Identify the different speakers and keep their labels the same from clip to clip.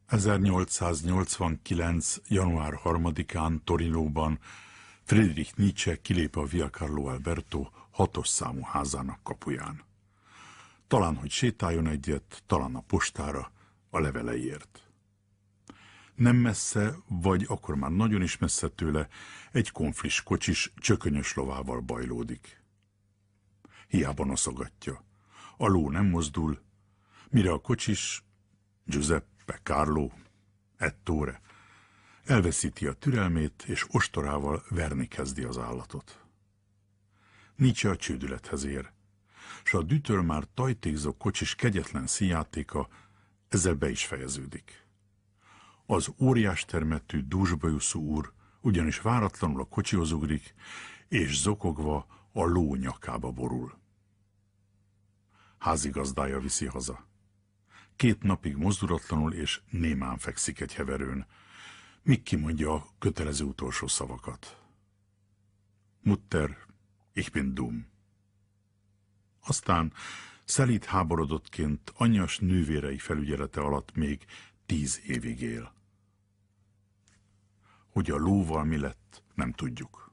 Speaker 1: 1889. január 3-án Torinóban Friedrich Nietzsche kilép a Via Carlo Alberto 6-os számú házának kapuján. Talán, hogy sétáljon egyet, talán a postára, a leveleiért. Nem messze, vagy akkor már nagyon is messze tőle, egy konflis kocsis csökönyös lovával bajlódik. Hiába noszogatja. A ló nem mozdul, mire a kocsis, Giuseppe, Carlo, Ettore, elveszíti a türelmét, és ostorával verni kezdi az állatot. Nietzsche a csődülethez ér, s a dühtől már tajtékzó kocsis kegyetlen színjátéka ezzel be is fejeződik. Az óriás termetű, dúsbajuszú úr ugyanis váratlanul a kocsihoz ugrik, és zokogva a ló nyakába borul. Házigazdája viszi haza. 2 napig mozdulatlanul és némán fekszik egy heverőn, míg kimondja a kötelező utolsó szavakat. Mutter, ich bin dumm. Aztán szelíd háborodottként anyjas nővérei felügyelete alatt még 10 évig él. Hogy a lóval mi lett, nem tudjuk.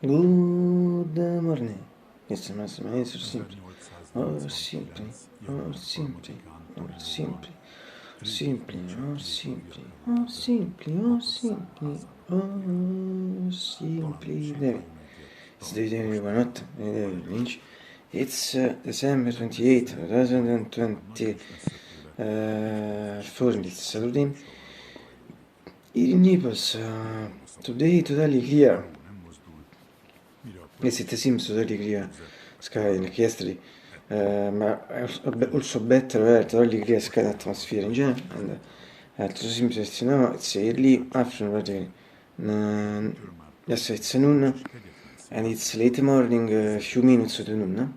Speaker 2: Good morning. It's a master answer simply. Or simply. Or simply. Or simply. Simply. Or simply. Or simply. Or simply. Or simply. There. It's the day buonanotte. Lynch. It's December 28, 2024. It's Saturday. Eating nipples. Today totally clear. Yes, it seems totally clear sky like yesterday. Also better totally clear sky atmosphere in general. And to seems to know it's early afternoon already. Yes, it's noon and it's late morning, a few minutes to noon.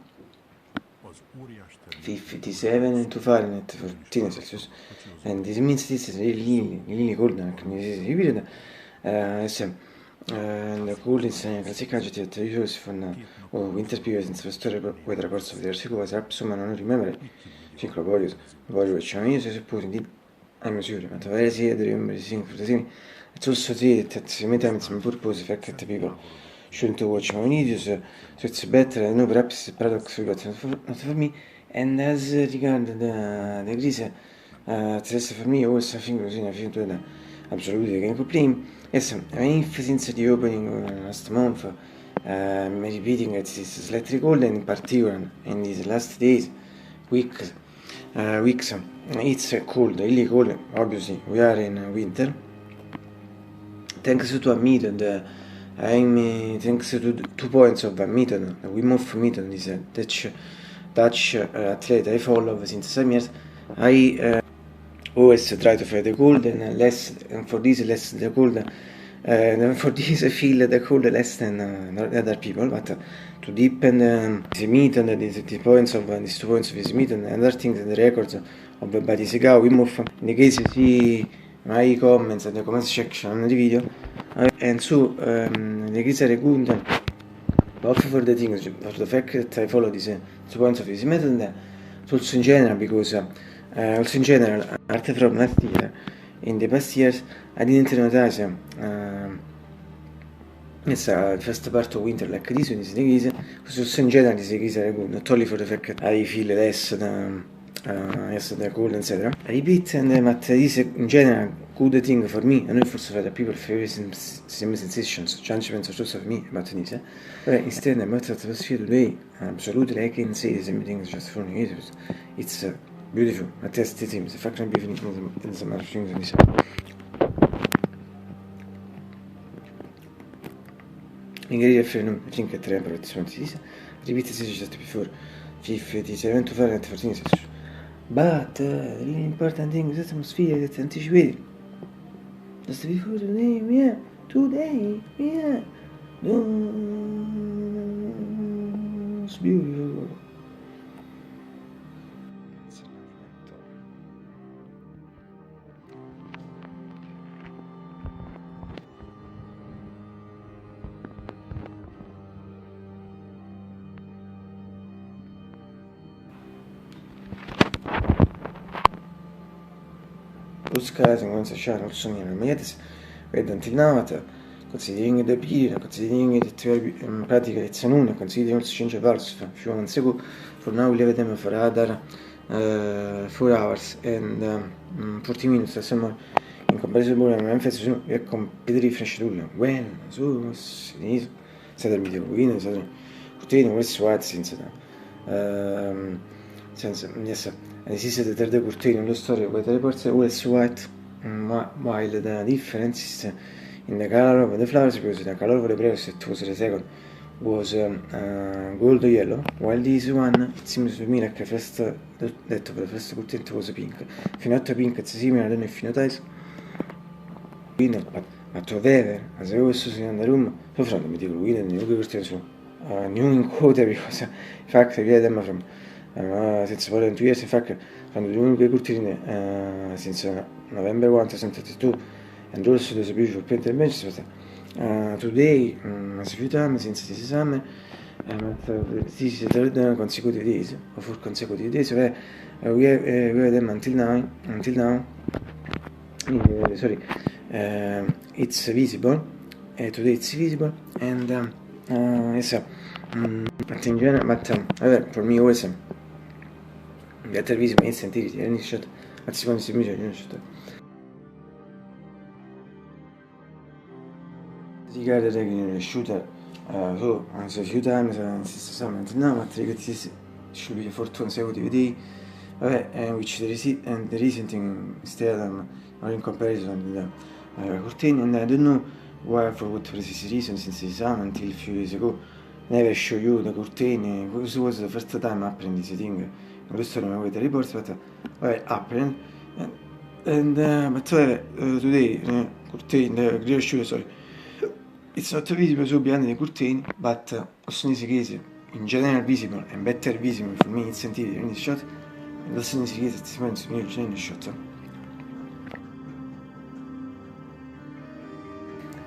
Speaker 2: 57 to Fahrenheit, 14 Celsius. And this means this is really cold now. And the cold is classic that usually from winter periods in the story weather reports of the article was up, so I don't remember it. Piccolo voglio which I mean, so suppose indeed I'm sure, but I very see the remember thing for the thing. It's also see that many times my purpose fact that people shouldn't watch my videos, so it's better, I know perhaps the paradox but not for me. And as regard the grease, it's for me always I think that absolutely can complain. Yes, I mean, since the opening last month, repeating that it's slightly cold, and in particular in these last days, weeks, it's cold, really cold. Obviously, we are in winter. Thanks to a method, thanks to 2 points of a method, we move from method is a Dutch athlete I follow since some years. I always try to fight the cold and for this less the cold. For this I feel the cold less than other people, but to deepen the method, the points of these 2 points of this method, and other things, the records of Badisega, we move. In the case you see my comments and the comments section on the video, and so the case are good. But for the things, for the fact that I follow these 2 points of this method, also in general, because also in general, apart from last year, in the past years, I didn't notice it's the first part of winter like this one is the case, because also in general is the case are good, not only for the fact that I feel less the cold, etc. I repeat, and but this in general good thing for me, and not for the people feel same sensations, judgments, also for me about this. Instead, about the atmosphere today, absolutely I can say the same things just for me. It's beautiful. I test the things. The fact that I'm being in some other things in this. In Greek afternoon, I think at 3 approximately. Repeat this just before 57 to Fahrenheit 14 Celsius. But the really important thing is the atmosphere that's anticipated. Just before today, yeah. It's beautiful. Those guys and once a shot also near Metis, wait until now, considering the period, considering that practically it's a noon, considering also change of hours a few months ago, for now we leave them for other 4 hours and 40 minutes or some more. In comparison with my emphasis, we are completely fresh rule. When, so, it's stato video, quindi è stato curtino, questo è senza yes, this is the third curtain in the story where the reports was white, while the difference is in the color of the flowers, because the color of the previous, it was the second, was gold yellow, while this one, it seems to me like the first, that of the first curtain was pink. If not pink, it's similar, I don't know if you notice. But to weather, as I was sitting in the room, so from the middle window, new curtain, so new in quote, because in fact, I get them from. Since more than 2 years, in fact, from the unique curtain since November 1, 2022, and also there's a beautiful painted bench. Today, as a few times since this summer, this is the third consecutive days, or 4 consecutive days, where we have them until now. Sorry, it's visible. Today it's visible, and yes, but in general, for me always, better vision is sentiti, any shot, at secondo si mica, shot. Die guarda che shooter, so, anzi, a few times, sinceramente, no, ma tre che ti should be fortune, se vuoi vedere, vabbè, which the recent thing instead, or in comparison with the Cortini, and I don't know why, for what precise reason, since the sun until a few years ago, never show you the Cortini, this was the first time happening this thing, in questo non avete reports, but happened, and but today, Cortini, the real shooter, sorry, it's not visible so behind the curtain, but also in this case, in general visible and better visible for me, it's sentiti in this shot, and also in this case, it's in this shot.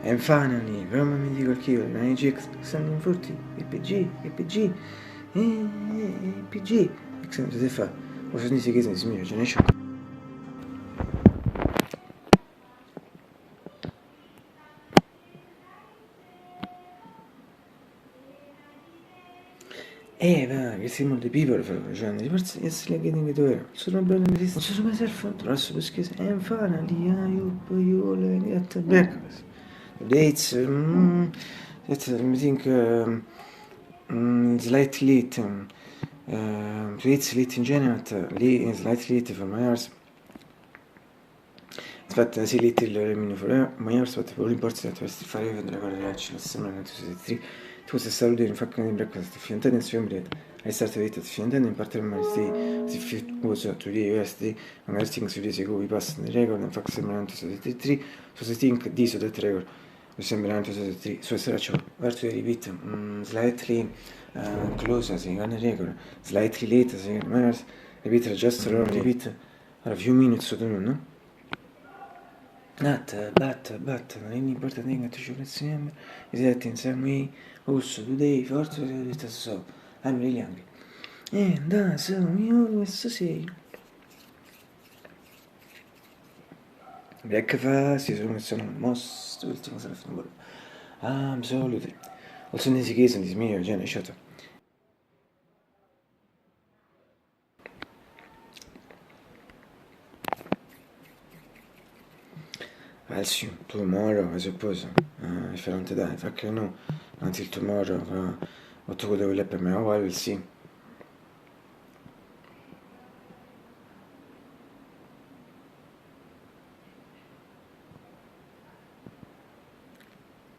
Speaker 2: And finally, Roma Medical Cable, 9GX, 640, EPG, EPG, except the fa, also in this case, it's me, generation. Va, che siamo the people for the parts, yes, like getting it over. So no problem with this. So myself, also because and finally, you all get the breakfast. The dates, that's I think slightly late. So it's late in general, late, slightly late for my hours. Aspetta, sì, little for my hours, but all important that was 500 reaction, similar to 3. Tu sei stato in fucking breakfast, fiantani in swim bread. I started with fiantani in part of my stay. If it was today, USD, and I think 2 days ago we passed the record, and fact similar to 3. So I think this or that record was similar to 3. So I started where to repeat, slightly closer, saying on the record, slightly later, saying Myers, repeat just around repeat for a few minutes, so don't know. But an important thing to show remember is that in some way, also today, fortunately, so I'm really hungry. And so we always say breakfast is almost one of the most things left in the world. Absolutely. Also in this case, in this mirror, Jenna, shut up. I'll see you tomorrow, I suppose. If I don't die, fuck you know. Until tomorrow, what to go to the lap, I will see.